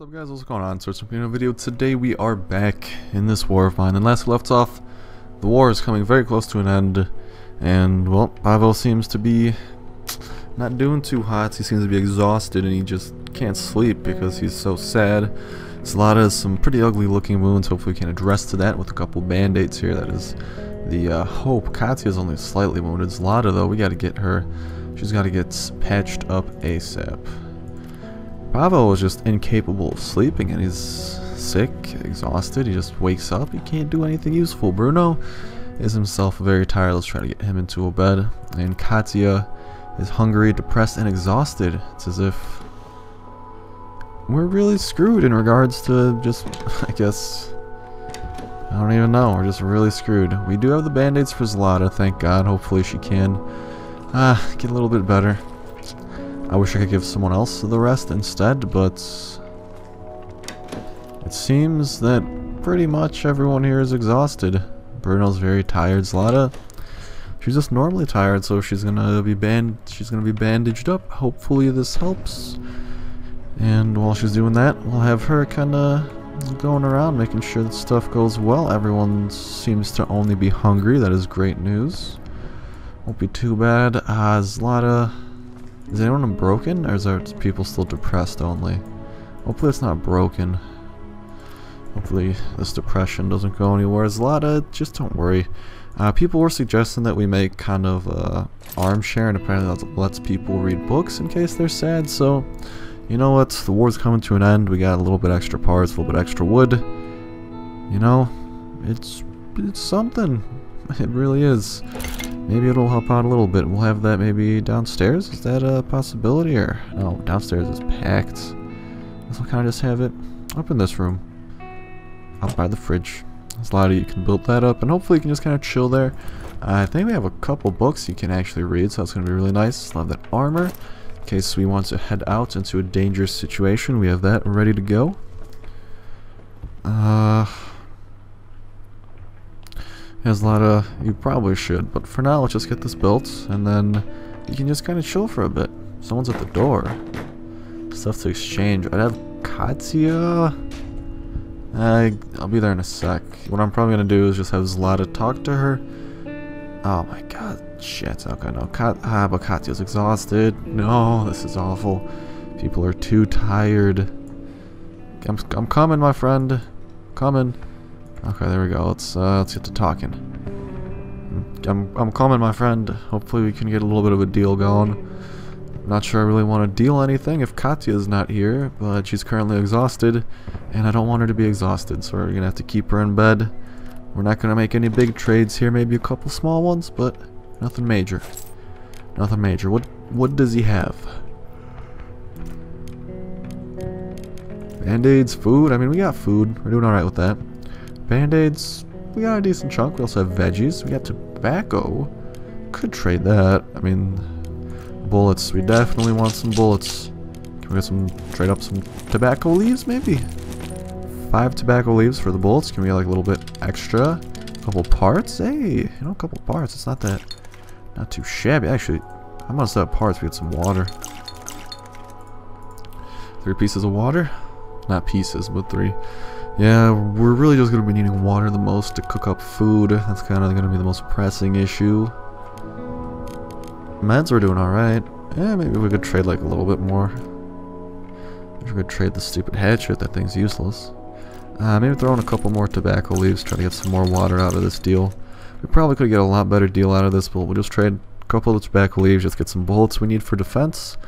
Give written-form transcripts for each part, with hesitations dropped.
What's up guys, what's going on? So it's a video. Today we are back in this war of mine, and last we left off, the war is coming very close to an end, and well, Pavel seems to be not doing too hot. He seems to be exhausted and he just can't sleep because he's so sad. Zlata has some pretty ugly looking wounds. Hopefully we can address to that with a couple band-aids here. That is the hope. Katya's only slightly wounded. Zlata though, we gotta get her, she's gotta get patched up ASAP. Pavel was just incapable of sleeping and he's sick, exhausted, he just wakes up, he can't do anything useful. Bruno is himself very tired, let's try to get him into a bed. And Katya is hungry, depressed, and exhausted. It's as if we're really screwed in regards to just, I guess, I don't even know, we're just really screwed. We do have the band-aids for Zlata, thank God, hopefully she can get a little bit better. I wish I could give someone else the rest instead, but it seems that pretty much everyone here is exhausted. Bruno's very tired. Zlata, she's just normally tired, so she's gonna be bandaged up. Hopefully this helps. And while she's doing that, we'll have her kinda going around making sure that stuff goes well. Everyone seems to only be hungry. That is great news. Won't be too bad. Zlata, is anyone broken, or is there people still depressed only? Hopefully it's not broken. Hopefully this depression doesn't go anywhere. Zlata, just don't worry. People were suggesting that we make kind of armchair, and apparently that lets people read books in case they're sad, so you know what, the war's coming to an end, we got a little bit extra parts, a little bit extra wood. You know, it's something. It really is. Maybe it'll help out a little bit. We'll have that maybe downstairs. Is that a possibility? Or no, downstairs is packed. So we'll kind of just have it up in this room, up by the fridge. There's a lot of you can build that up, and hopefully you can just kind of chill there. I think we have a couple books you can actually read, so that's going to be really nice. Love that armor. In case we want to head out into a dangerous situation, we have that ready to go. There's a lot of, you probably should, but for now let's just get this built, and then you can just kind of chill for a bit. Someone's at the door. Stuff to exchange. I'd have Katya. I'll be there in a sec. What I'm probably gonna do is just have Zlata talk to her. Oh my god, shit. Okay, no, but Katya's exhausted. No, this is awful. People are too tired. I'm coming, my friend. Coming. Okay, there we go. Let's get to talking. I'm coming, my friend. Hopefully we can get a little bit of a deal going. Not sure I really want to deal anything if Katya is not here, but she's currently exhausted, and I don't want her to be exhausted, so we're gonna have to keep her in bed. We're not gonna make any big trades here, maybe a couple small ones, but nothing major. Nothing major. What does he have? Band-aids, food. I mean, we got food. We're doing alright with that. Band-aids, we got a decent chunk. We also have veggies. We got tobacco. Could trade that. I mean, bullets. We definitely want some bullets. Can we get trade up some tobacco leaves, maybe? 5 tobacco leaves for the bullets. Can we get like a little bit extra? A couple parts? Hey, you know, a couple parts. It's not too shabby. Actually, how much that parts? We get some water. 3 pieces of water? Not pieces, but 3. Yeah, we're really just going to be needing water the most to cook up food. That's kind of going to be the most pressing issue. Meds we're doing alright. Yeah, maybe we could trade like a little bit more. Maybe we could trade the stupid hatchet. That thing's useless. Maybe throw in a couple more tobacco leaves, try to get some more water out of this deal. We probably could get a lot better deal out of this, but we'll just trade a couple of tobacco leaves, just get some bullets we need for defense,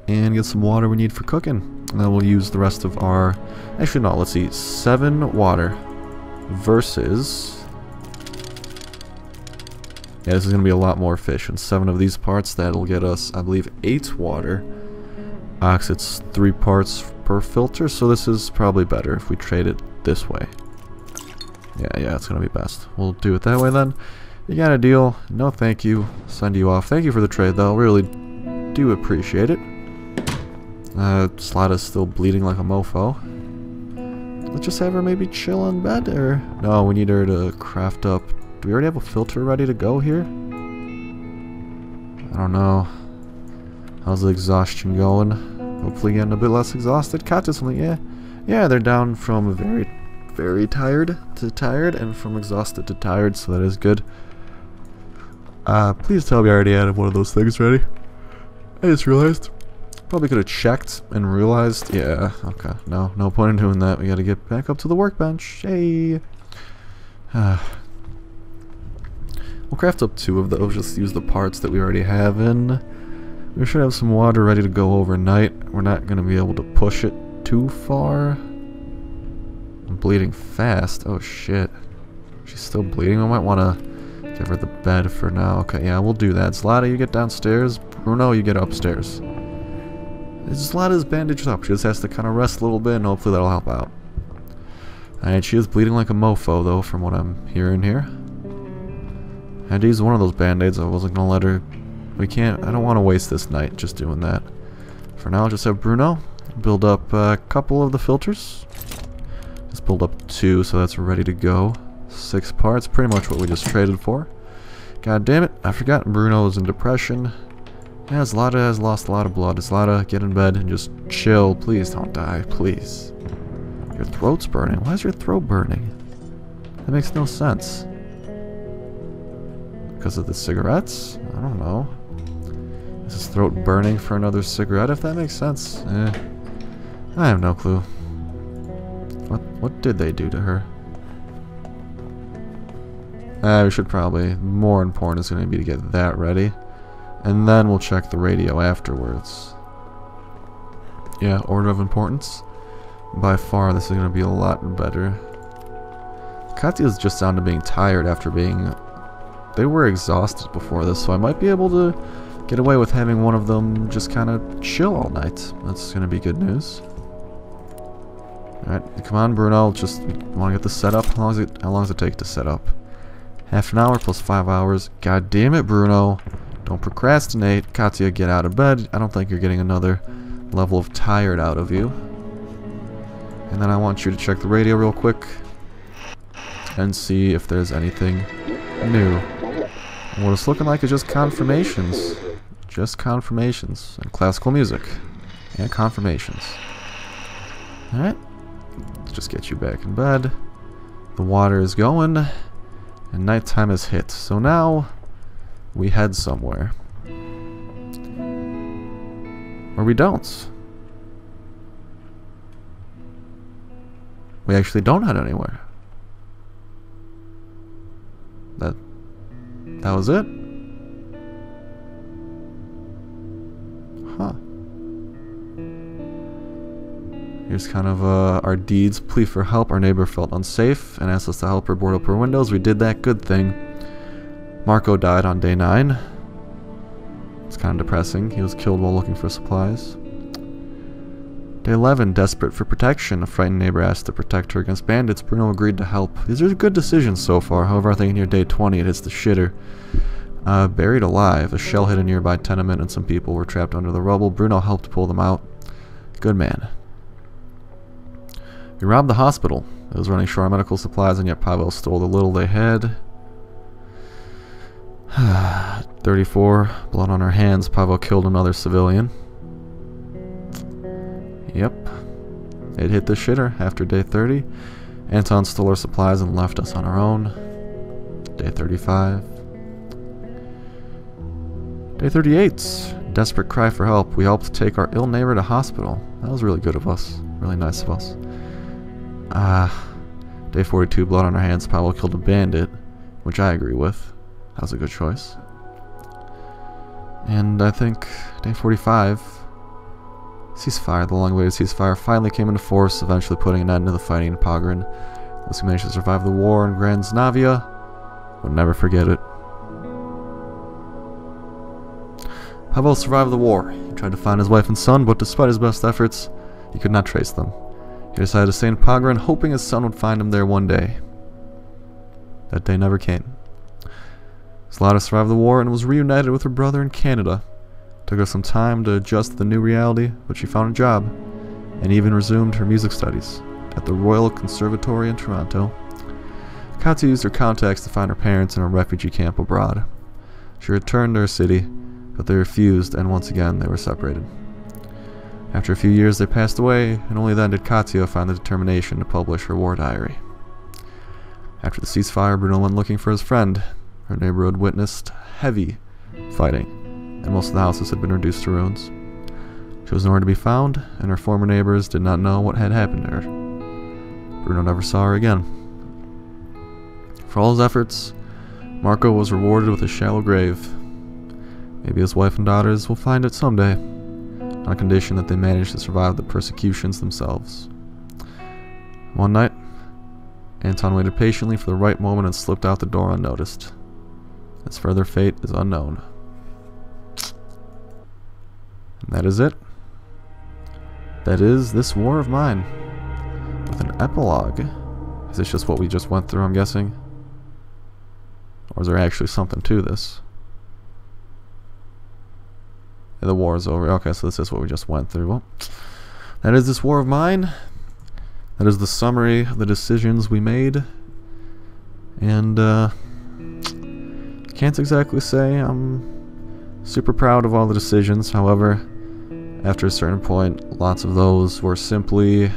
and get some water we need for cooking. And then we'll use the rest of our... Actually, no, let's see. 7 water versus... Yeah, this is going to be a lot more fish. And 7 of these parts, that'll get us, I believe, 8 water. Cause it's 3 parts per filter, so this is probably better if we trade it this way. Yeah, it's going to be best. We'll do it that way then. You got a deal? No, thank you. Send you off. Thank you for the trade, though. Really do appreciate it. Zlata's still bleeding like a mofo. Let's just have her maybe chill in bed, or... No, we need her to craft up... Do we already have a filter ready to go here? I don't know. How's the exhaustion going? Hopefully getting a bit less exhausted. Katya's only, yeah. Yeah, they're down from very, very tired to tired, and from exhausted to tired, so that is good. Please tell me I already had one of those things ready. I just realized. Probably could have checked and realized. Yeah, okay. No point in doing that. We gotta get back up to the workbench. Hey! We'll craft up 2 of those, just use the parts that we already have in. We should have some water ready to go overnight. We're not gonna be able to push it too far. I'm bleeding fast. Oh shit. She's still bleeding. I might wanna give her the bed for now. Okay, yeah, we'll do that. Zlata, you get downstairs. Bruno, you get upstairs. Zlata's bandaged up. She just has to kind of rest a little bit, and hopefully that'll help out. Alright, she is bleeding like a mofo, though, from what I'm hearing here. I had to use one of those band-aids. I wasn't going to let her... I don't want to waste this night just doing that. For now, I'll just have Bruno build up a couple of the filters. Just build up 2, so that's ready to go. 6 parts, pretty much what we just traded for. God damn it, I forgot Bruno is in depression. Yeah, Zlata has lost a lot of blood. Zlata, get in bed and just chill. Please don't die, please. Your throat's burning. Why is your throat burning? That makes no sense. Because of the cigarettes? I don't know. Is his throat burning for another cigarette, if that makes sense? I have no clue. What did they do to her? We should probably... More important is going to be to get that ready. And then we'll check the radio afterwards. Yeah, order of importance. By far, this is going to be a lot better. Katya's just down to being tired after being... They were exhausted before this, so I might be able to get away with having one of them just kind of chill all night. That's going to be good news. Alright, come on, Bruno. Just want to get this set up. How long does it take to set up? Half an hour plus 5 hours. God damn it, Bruno. Don't procrastinate. Katya, get out of bed. I don't think you're getting another level of tired out of you. And then I want you to check the radio real quick and see if there's anything new. And what it's looking like is just confirmations. Just confirmations. And classical music. And confirmations. Alright. Let's just get you back in bed. The water is going. And nighttime has hit. So now... we head somewhere. Or we don't. We actually don't head anywhere. That was it? Huh. Here's kind of our deeds. Plea for help. Our neighbor felt unsafe and asked us to help her board up her windows. We did that. Good thing. Marco died on day 9. It's kind of depressing. He was killed while looking for supplies. Day 11, desperate for protection. A frightened neighbor asked to protect her against bandits. Bruno agreed to help. These are good decisions so far. However, I think near day 20 it hits the shitter. Buried alive. A shell hit a nearby tenement and some people were trapped under the rubble. Bruno helped pull them out. Good man. We robbed the hospital. It was running short on medical supplies, and yet Pavel stole the little they had. 34. Blood on our hands. Pavel killed another civilian. Yep. It hit the shitter after day 30. Anton stole our supplies and left us on our own. Day 35. Day 38. Desperate cry for help. We helped take our ill neighbor to hospital. That was really good of us. Really nice of us. Day 42. Blood on our hands. Pavel killed a bandit, which I agree with. That was a good choice. And I think day 45, ceasefire, the long-awaited ceasefire, finally came into force, eventually putting an end to the fighting in Pogren. Those who managed to survive the war in Grand Znavia would never forget it. Pavel survived the war. He tried to find his wife and son, but despite his best efforts, he could not trace them. He decided to stay in Pogren, hoping his son would find him there one day. That day never came. Zlata survived the war and was reunited with her brother in Canada. It took her some time to adjust to the new reality, but she found a job, and even resumed her music studies at the Royal Conservatory in Toronto. Katya used her contacts to find her parents in a refugee camp abroad. She returned to her city, but they refused, and once again they were separated. After a few years, they passed away, and only then did Katya find the determination to publish her war diary. After the ceasefire, Bruno went looking for his friend. Her neighborhood witnessed heavy fighting, and most of the houses had been reduced to ruins. She was nowhere to be found, and her former neighbors did not know what had happened to her. Bruno never saw her again. For all his efforts, Marco was rewarded with a shallow grave. Maybe his wife and daughters will find it someday, on a condition that they manage to survive the persecutions themselves. One night, Anton waited patiently for the right moment and slipped out the door unnoticed. His further fate is unknown. And that is it. That is this war of mine. With an epilogue. Is this just what we just went through, I'm guessing? Or is there actually something to this? The war is over. Okay, so this is what we just went through. Well, that is this war of mine. That is the summary of the decisions we made. And, can't exactly say I'm super proud of all the decisions. However, after a certain point, lots of those were simply...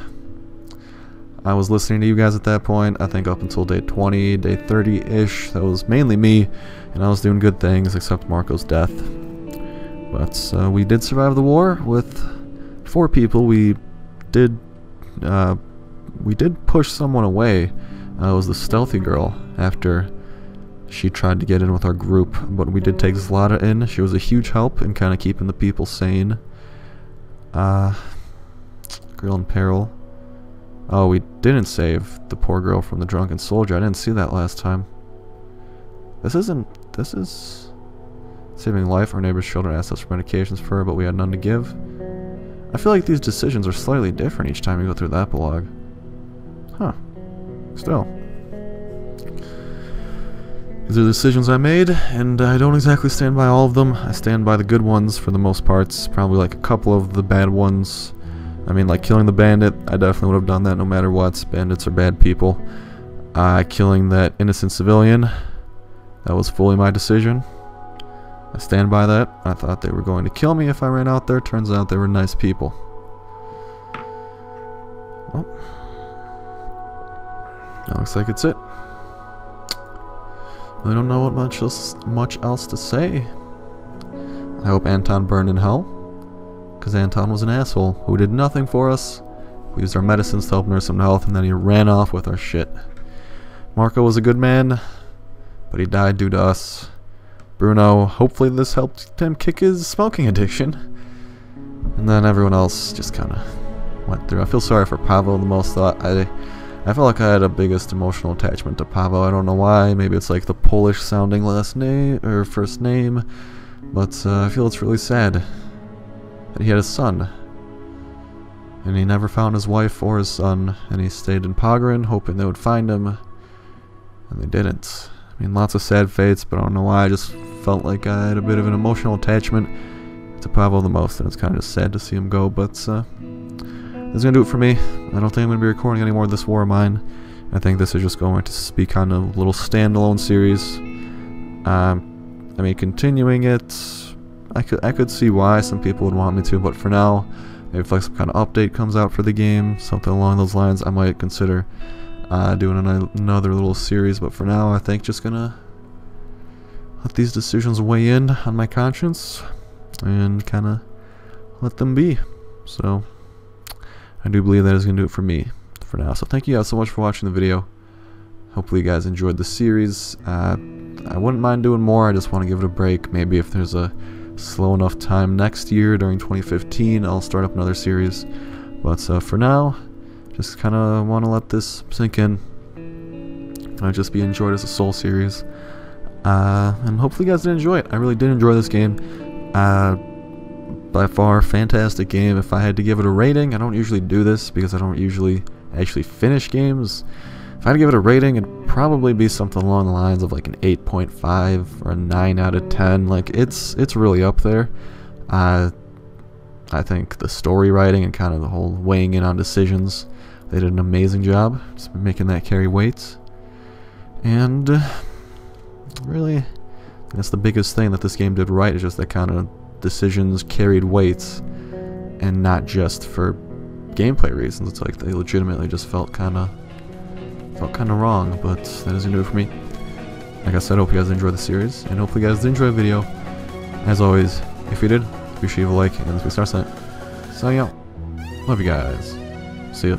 I was listening to you guys at that point, I think up until day 20, day 30-ish. That was mainly me, and I was doing good things, except Marco's death. But we did survive the war with 4 people. We did push someone away. It was the stealthy girl after she tried to get in with our group, but we did take Zlata in. She was a huge help in kind of keeping the people sane. Girl in peril. Oh, we didn't save the poor girl from the drunken soldier. I didn't see that last time. This is saving life. Our neighbor's children asked us for medications for her, but we had none to give. I feel like these decisions are slightly different each time you go through the epilogue. Huh. Still. These are the decisions I made, and I don't exactly stand by all of them. I stand by the good ones for the most parts. Probably like a couple of the bad ones. I mean, like killing the bandit, I definitely would have done that no matter what. Bandits are bad people. Killing that innocent civilian, that was fully my decision. I stand by that. I thought they were going to kill me if I ran out there. Turns out they were nice people. Well, that looks like it's it. I don't know what much else to say. I hope Anton burned in hell, because Anton was an asshole who did nothing for us. We used our medicines to help nurse him to health, and then he ran off with our shit. Marco was a good man, but he died due to us. Bruno, hopefully this helped him kick his smoking addiction. And then everyone else just kind of went through. I feel sorry for Pavel the most, though. I felt like I had a biggest emotional attachment to Pavel. I don't know why. Maybe it's like the Polish sounding last name or first name. But I feel it's really sad that he had a son. And he never found his wife or his son. And he stayed in Pogren hoping they would find him. And they didn't. I mean, lots of sad fates, but I don't know why. I just felt like I had a bit of an emotional attachment to Pavel the most. And it's kind of just sad to see him go. But that's going to do it for me. I don't think I'm going to be recording any more of this war of mine. I think this is just going to be kind of a little standalone series. I mean, continuing it, I could see why some people would want me to, but for now, maybe if like some kind of update comes out for the game, something along those lines, I might consider doing another little series. But for now, I think just gonna let these decisions weigh in on my conscience and kind of let them be. So I do believe that is going to do it for me for now. So thank you guys so much for watching the video. Hopefully you guys enjoyed the series. I wouldn't mind doing more. I just want to give it a break. Maybe if there's a slow enough time next year during 2015, I'll start up another series. But for now, just kind of want to let this sink in. I'll just be enjoyed as a Soul series. And hopefully you guys did enjoy it. I really did enjoy this game. By far, fantastic game. If I had to give it a rating, I don't usually do this because I don't usually actually finish games. If I had to give it a rating, it'd probably be something along the lines of like an 8.5 or a 9 out of 10. Like, it's really up there. I think the story writing and kind of the whole weighing in on decisions, they did an amazing job just making that carry weight. And really, that's the biggest thing that this game did right, is just that kind of decisions carried weights. and not just for gameplay reasons. It's like they legitimately just felt kind of wrong, but that is gonna do it for me. Like I said, I hope you guys enjoyed the series, and hopefully you guys did enjoy the video. As always, if you did, be sure to leave a like, and let's start signing out. Love you guys. See ya.